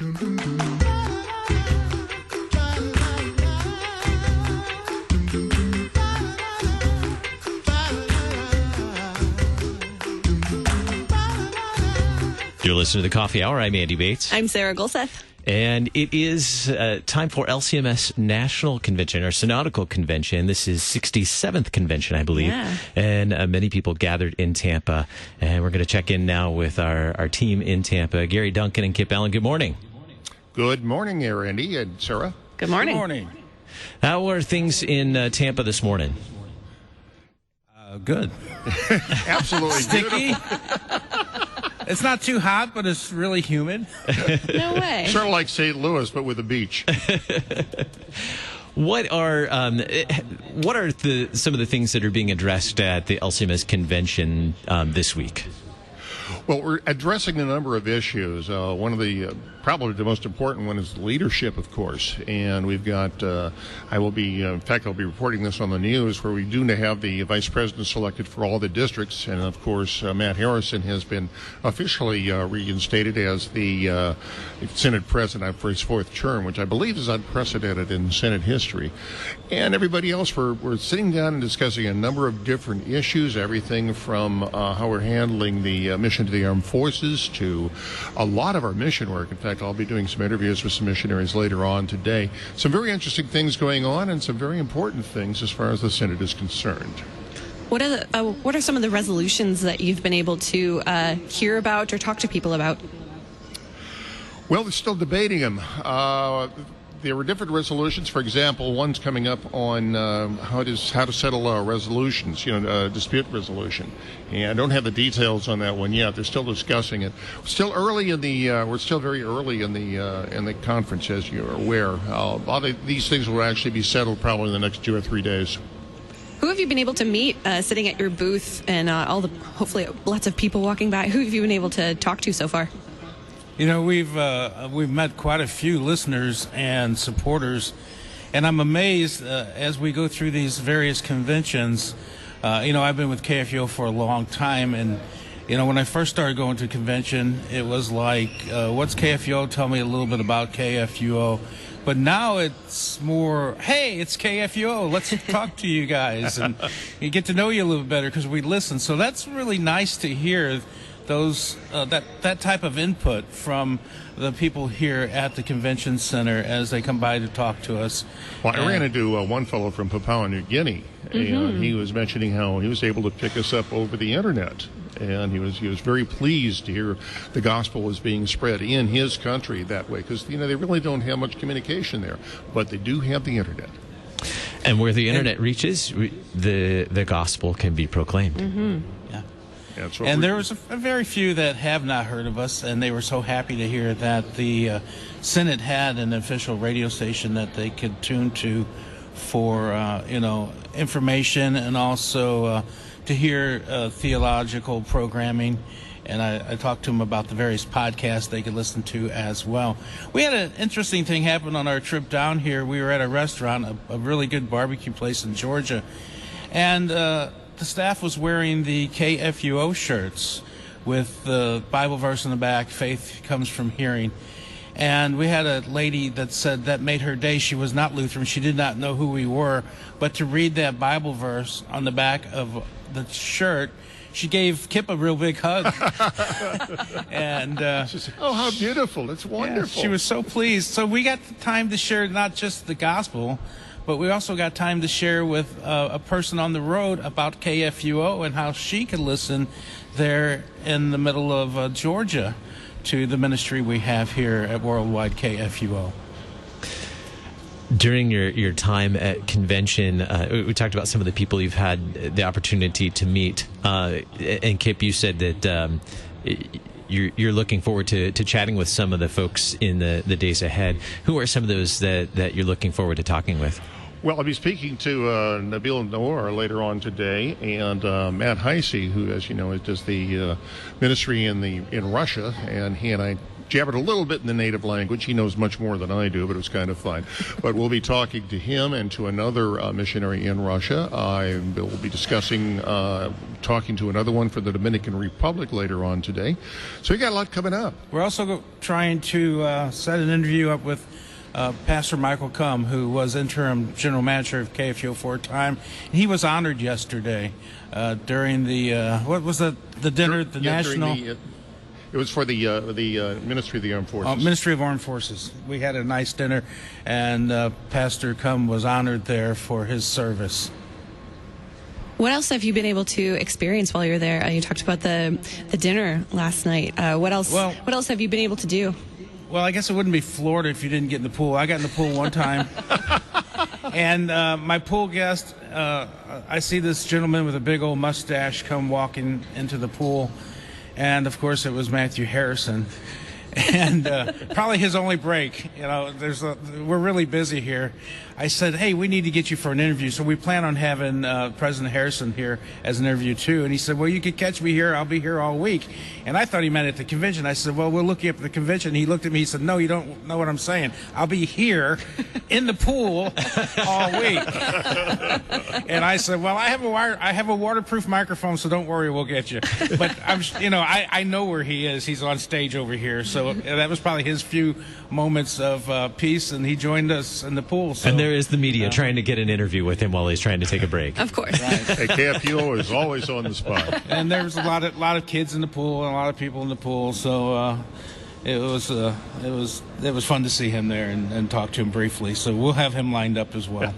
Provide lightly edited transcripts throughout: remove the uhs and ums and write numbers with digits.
You're listening to the Coffee Hour. I'm Andy Bates. I'm Sarah Gulseth. And it is time for LCMS National Convention, or Synodical Convention. This is 67th convention, I believe. Yeah. And many people gathered in Tampa. And we're going to check in now with our team in Tampa, Gary, Duncan, and Kip Allen. Good morning. Good morning there, Andy and Sarah. Good morning. Good morning. How are things in Tampa this morning? Good. Absolutely Sticky. It's not too hot, but it's really humid. No way. Sort of like St. Louis, but with a beach. What are some of the things that are being addressed at the LCMS convention this week? Well, we're addressing a number of issues. One of the probably the most important one is leadership, of course. And we've got, I'll be reporting this on the news, where we do have the vice president selected for all the districts. And, of course, Matt Harrison has been officially reinstated as the Senate president for his fourth term, which I believe is unprecedented in Senate history. And everybody else, we're sitting down and discussing a number of different issues, everything from how we're handling the mission to the armed forces to a lot of our mission work. In fact, I'll be doing some interviews with some missionaries later on today. Some very interesting things going on and some very important things as far as the Senate is concerned. What are some of the resolutions that you've been able to hear about or talk to people about? Well, they're still debating them. There were different resolutions. For example, one's coming up on how to settle resolutions, dispute resolution. And I don't have the details on that one yet. They're still discussing it. We're still very early in the conference, as you're aware. A lot of these things will actually be settled probably in the next 2 or 3 days. Who have you been able to meet sitting at your booth, and hopefully lots of people walking by? Who have you been able to talk to so far? We've met quite a few listeners and supporters, and I'm amazed as we go through these various conventions. I've been with KFUO for a long time, and when I first started going to a convention, it was like, what's KFUO? Tell me a little bit about KFUO. But now it's more, hey, it's KFUO. Let's talk to you guys and get to know you a little better because we listen. So that's really nice to hear. That type of input from the people here at the convention center as they come by to talk to us. Well, I ran into one fellow from Papua New Guinea, and he was mentioning how he was able to pick us up over the internet, and he was very pleased to hear the gospel was being spread in his country that way, because they really don't have much communication there, but they do have the internet. And where the internet reaches, the gospel can be proclaimed. Mm-hmm. Yeah. And there was a very few that have not heard of us, and they were so happy to hear that the Senate had an official radio station that they could tune to for information, and also to hear theological programming. And I talked to them about the various podcasts they could listen to as well. We had an interesting thing happen on our trip down here. We were at a restaurant, a really good barbecue place in Georgia, and the staff was wearing the KFUO shirts with the Bible verse in the back, faith comes from hearing. And we had a lady that said that made her day. She was not Lutheran. She did not know who we were. But to read that Bible verse on the back of the shirt, she gave Kip a real big hug. And she said, oh, how beautiful. It's wonderful. Yeah, she was so pleased. So we got the time to share not just the gospel, but we also got time to share with a person on the road about KFUO and how she could listen there in the middle of Georgia to the ministry we have here at Worldwide KFUO. During your time at convention, we talked about some of the people you've had the opportunity to meet. And Kip, you said that you're looking forward to chatting with some of the folks in the days ahead. Who are some of those that you're looking forward to talking with? Well, I'll be speaking to Nabil Noor later on today, and Matt Heisey, who, as you know, does the ministry in Russia, and he and I jabbered a little bit in the native language. He knows much more than I do, but it was kind of fun. But we'll be talking to him and to another missionary in Russia. I will be discussing, talking to another one for the Dominican Republic later on today. So we got a lot coming up. We're also trying to set an interview up with Pastor Michael Cum, who was interim general manager of KFUO for a time. He was honored yesterday during the what was the dinner, the national. It was for the Ministry of the Armed Forces. Ministry of Armed Forces. We had a nice dinner, and Pastor Cum was honored there for his service. What else have you been able to experience while you're there? You talked about the dinner last night. What else? Well, what else have you been able to do? Well, I guess it wouldn't be Florida if you didn't get in the pool. I got in the pool one time, and my pool guest, I see this gentleman with a big old mustache come walking into the pool, and of course it was Matthew Harrison, and probably his only break. You know, we're really busy here. I said, hey, we need to get you for an interview. So we plan on having President Harrison here as an interview, too. And he said, well, you could catch me here. I'll be here all week. And I thought he meant at the convention. I said, well, we'll look you up at the convention. He looked at me. He said, no, you don't know what I'm saying. I'll be here in the pool all week. And I said, well, I have a waterproof microphone, so don't worry, we'll get you. But I know where he is. He's on stage over here. So that was probably his few moments of peace, and he joined us in the pool. So. And there is the media trying to get an interview with him while he's trying to take a break. Of course. Right. Hey, KFUO is always on the spot. And there was a lot of kids in the pool and a lot of people in the pool, so it was fun to see him there and talk to him briefly. So we'll have him lined up as well.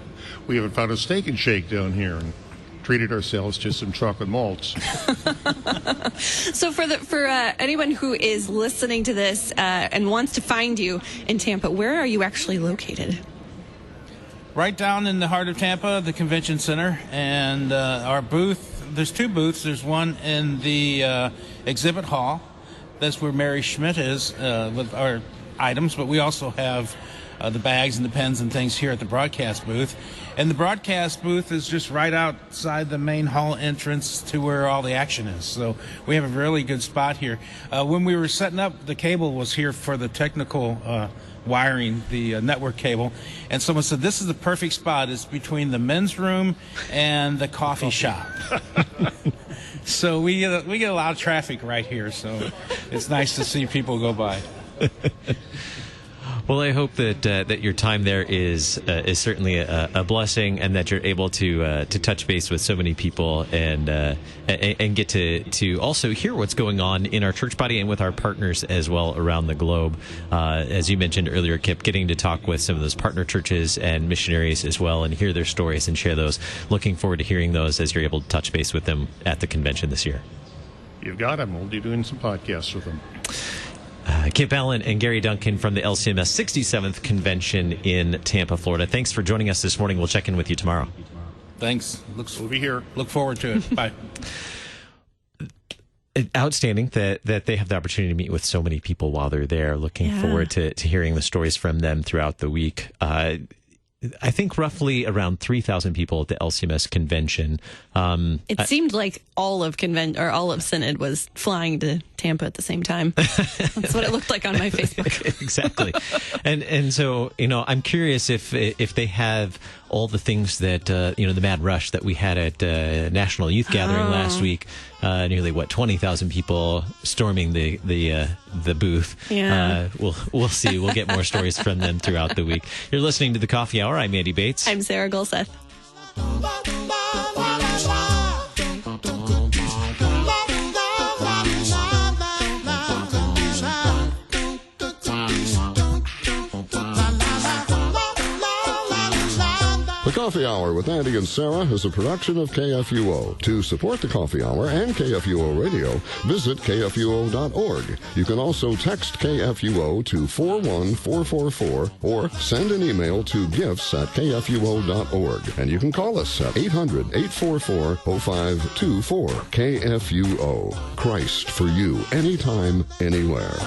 We haven't found a steak and shake down here and treated ourselves to some chocolate malts. So for anyone who is listening to this and wants to find you in Tampa, where are you actually located? Right down in the heart of Tampa, the convention center, and our booth, there's two booths. There's one in the exhibit hall. That's where Mary Schmidt is with our items, but we also have the bags and the pens and things here at the broadcast booth. And the broadcast booth is just right outside the main hall entrance to where all the action is. So we have a really good spot here. When we were setting up, the cable was here for the technical wiring, the network cable. And someone said, this is the perfect spot. It's between the men's room and the coffee shop. So we get a lot of traffic right here. So it's nice to see people go by. Well, I hope that your time there is certainly a blessing, and that you're able to touch base with so many people and get to also hear what's going on in our church body and with our partners as well around the globe. As you mentioned earlier, Kip, getting to talk with some of those partner churches and missionaries as well and hear their stories and share those. Looking forward to hearing those as you're able to touch base with them at the convention this year. You've got them. We'll be doing some podcasts with them. Kip Allen and Gary Duncan from the LCMS 67th Convention in Tampa, Florida. Thanks for joining us this morning. We'll check in with you tomorrow. Thanks. We'll be here. Look forward to it. Bye. Outstanding that they have the opportunity to meet with so many people while they're there. Looking forward to hearing the stories from them throughout the week. I think roughly around 3,000 people at the LCMS convention. It seemed like all of Synod was flying to Tampa at the same time. That's what it looked like on my Facebook. Exactly. And so, I'm curious if they have all the things that, the mad rush that we had at National Youth Gathering last week. Nearly 20,000 people storming the booth. Yeah. We'll see. We'll get more stories from them throughout the week. You're listening to the Coffee Hour. I'm Andy Bates. I'm Sarah Gulseth. The Coffee Hour with Andy and Sarah is a production of KFUO. To support the Coffee Hour and KFUO Radio, visit KFUO.org. You can also text KFUO to 41444 or send an email to gifts@KFUO.org. And you can call us at 800-844-0524. KFUO. Christ for you, anytime, anywhere.